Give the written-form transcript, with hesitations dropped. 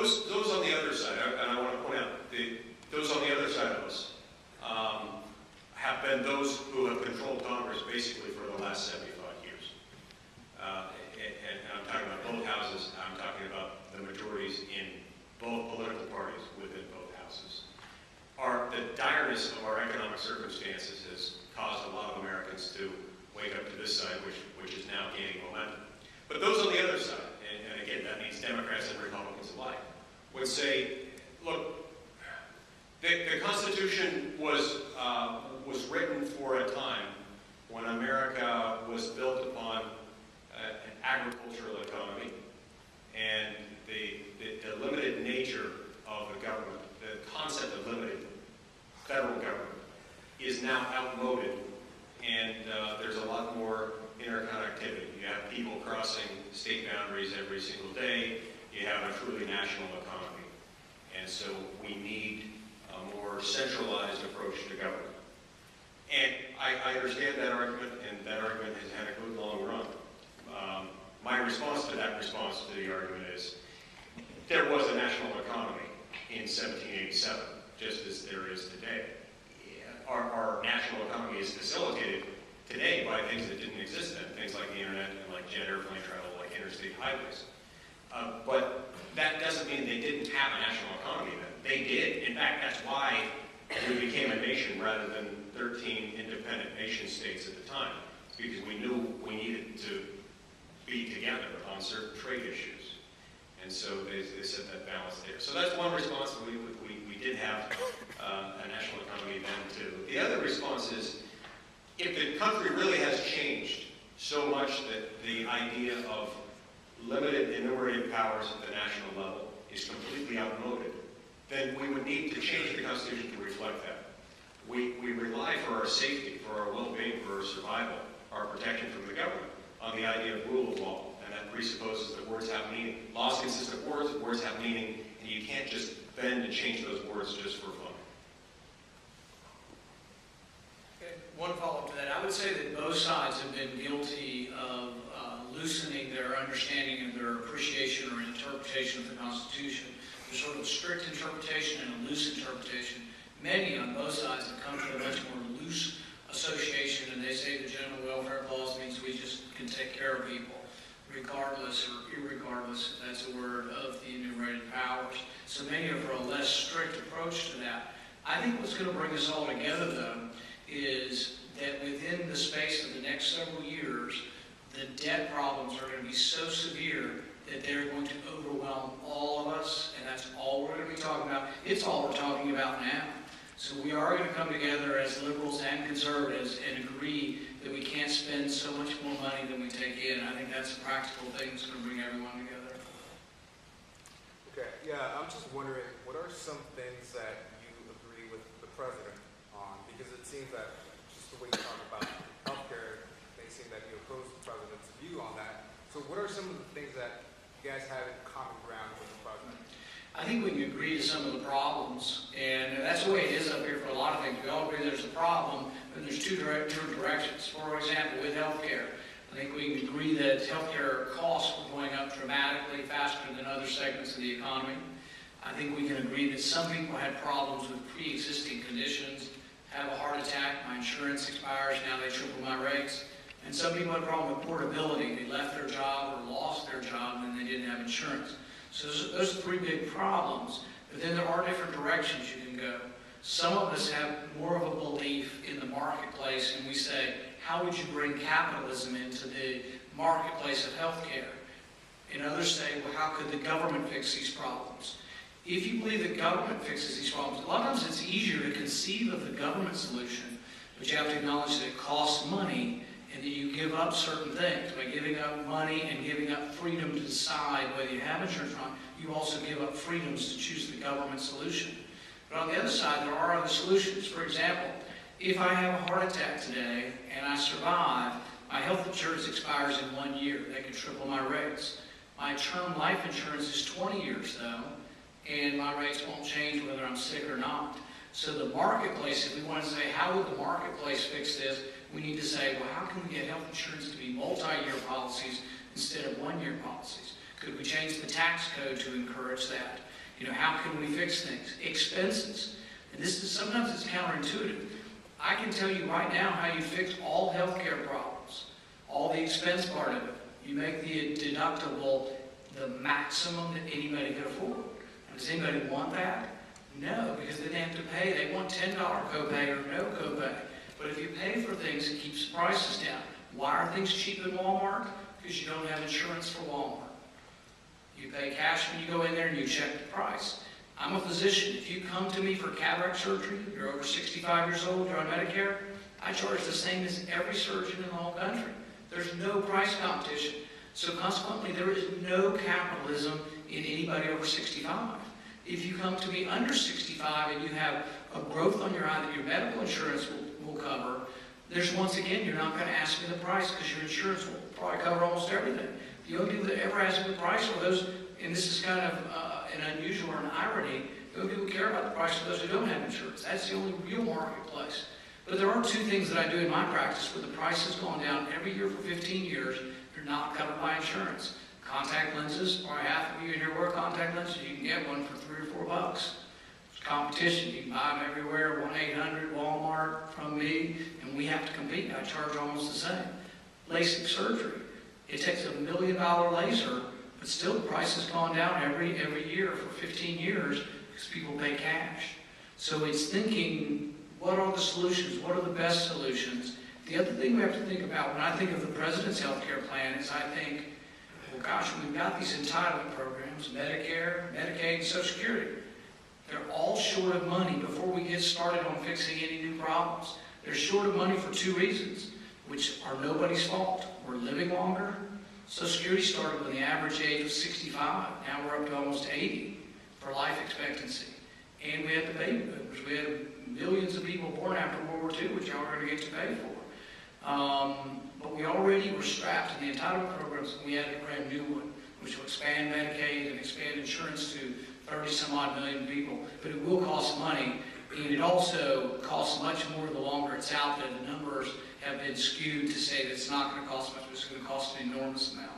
those on the other side, and I want to point out, those on the other side of us have been those who have controlled Congress basically for the last 75 years. And I'm talking about both houses. I'm talking about the majorities in both political parties within both houses. The direness of our economic circumstances has caused a lot of Americans to wake up to this side, which is now gaining momentum. But those on the other side, and again, that means Democrats and Republicans alike, would say, look, the Constitution was written for a time when America was built upon an agricultural economy, and the limited nature of the government, the concept of limited federal government, is now outmoded, and there's a lot more interconnectivity. You have people crossing state boundaries every single day. You have a truly national economy. And so we need a more centralized approach to government. And I understand that argument, and that argument has had a good long run. My response to that response to the argument is, there was a national economy in 1787, just as there is today. Our national economy is facilitated today by things that didn't exist then, things like the internet and like jet airplane travel, like interstate highways. But that doesn't mean they didn't have a national economy then. They did. In fact, that's why we became a nation rather than 13 independent nation states at the time. It's because we knew we needed to be together on certain trade issues. And so they set that balance there. So that's one response. We did have a national economy then too. The other response is, if the country really has changed so much that the idea of limited enumerated powers at the national level is completely outmoded, then we would need to change the Constitution to reflect that. We rely for our safety, for our well-being, for our survival, our protection from the government, on the idea of rule of law, and that presupposes that words have meaning. Laws consist of words have meaning, and you can't just bend and change those words just for fun. Okay, one follow-up to that. I would say that both sides have been guilty of loosening their understanding and their appreciation or interpretation of the Constitution. There's sort of a strict interpretation and a loose interpretation. Many on both sides have come to a much more loose association, and they say the general welfare clause means we just can take care of people, regardless or irregardless, if that's a word, of the enumerated powers. So many have a less strict approach to that. I think what's going to bring us all together, though, is that within the space of the next several years, the debt problems are going to be so severe that they're going to overwhelm all of us, and that's all we're going to be talking about. It's all we're talking about now. So we are going to come together as liberals and conservatives and agree that we can't spend so much more money than we take in. I think that's a practical thing that's going to bring everyone together. Okay, yeah, I'm just wondering, what are some things that you agree with the president on? Because it seems that just the way you talk about healthcare, they seem that you oppose the president's view on that. So what are some of the things that you guys have in common ground with the president? I think we can agree to some of the problems, and that's the way it is up here for a lot of things. We all agree there's a problem, but there's two different directions. For example, with healthcare, I think we can agree that healthcare costs were going up dramatically faster than other segments of the economy. I think we can agree that some people had problems with pre-existing conditions, have a heart attack, my insurance expires, now they triple my rates. And some people had a problem with portability. They left their job or lost their job and they didn't have insurance. So those are three big problems. But then there are different directions you can go. Some of us have more of a belief in the marketplace, and we say, how would you bring capitalism into the marketplace of healthcare? And others say, well, how could the government fix these problems? If you believe that government fixes these problems, a lot of times it's easier to conceive of the government solution, but you have to acknowledge that it costs money and that you give up certain things. By giving up money and giving up freedom to decide whether you have insurance or not, you also give up freedoms to choose the government solution. But on the other side, there are other solutions. For example, if I have a heart attack today and I survive, my health insurance expires in 1 year. They can triple my rates. My term life insurance is 20 years though, and my rates won't change whether I'm sick or not. So the marketplace, if we want to say, how would the marketplace fix this? We need to say, well, how can we get health insurance to be multi-year policies instead of 1-year policies? Could we change the tax code to encourage that? You know, how can we fix things? Expenses. And this is, sometimes it's counterintuitive. I can tell you right now how you fix all healthcare problems, all the expense part of it. You make the deductible the maximum that anybody can afford. Does anybody want that? No, because then they have to pay. They want $10 copay or no copay. But if you pay for things, it keeps the prices down. Why are things cheap in Walmart? Because you don't have insurance for Walmart. You pay cash when you go in there and you check the price. I'm a physician. If you come to me for cataract surgery, you're over 65 years old, you're on Medicare, I charge the same as every surgeon in the whole country. There's no price competition. So consequently, there is no capitalism in anybody over 65. If you come to me under 65 and you have a growth on your eye that your medical insurance will cover, there's, once again, you're not going to ask me the price because your insurance will probably cover almost everything. The only people that ever ask me the price are those, and this is kind of an unusual or an irony, the only people who care about the price are those who don't have insurance. That's the only real marketplace. But there are two things that I do in my practice where the price has gone down every year for 15 years. They're not covered by insurance. Contact lenses, or half of you in here wear contact lenses, you can get one for $3 or $4. There's competition. You can buy them everywhere, 1-800 Walmart from me, and we have to compete. I charge almost the same. LASIK surgery. It takes $1 million laser, but still the price has gone down every year for 15 years because people pay cash. So it's thinking, what are the solutions? What are the best solutions? The other thing we have to think about when I think of the President's healthcare plan is I think, well, gosh, we've got these entitlement programs, Medicare, Medicaid, Social Security. They're all short of money before we get started on fixing any new problems. They're short of money for two reasons, which are nobody's fault. We're living longer. Social Security started when the average age was 65. Now we're up to almost 80 for life expectancy. And we had the baby boomers. We had millions of people born after World War II, which y'all are going to get to pay for. But we already were strapped in the entitlement programs, and we had a brand new one, which will expand Medicaid and expand insurance to 30-some-odd million people. But it will cost money, and it also costs much more the longer it's out there. The numbers have been skewed to say that it's not going to cost much, but it's going to cost an enormous amount.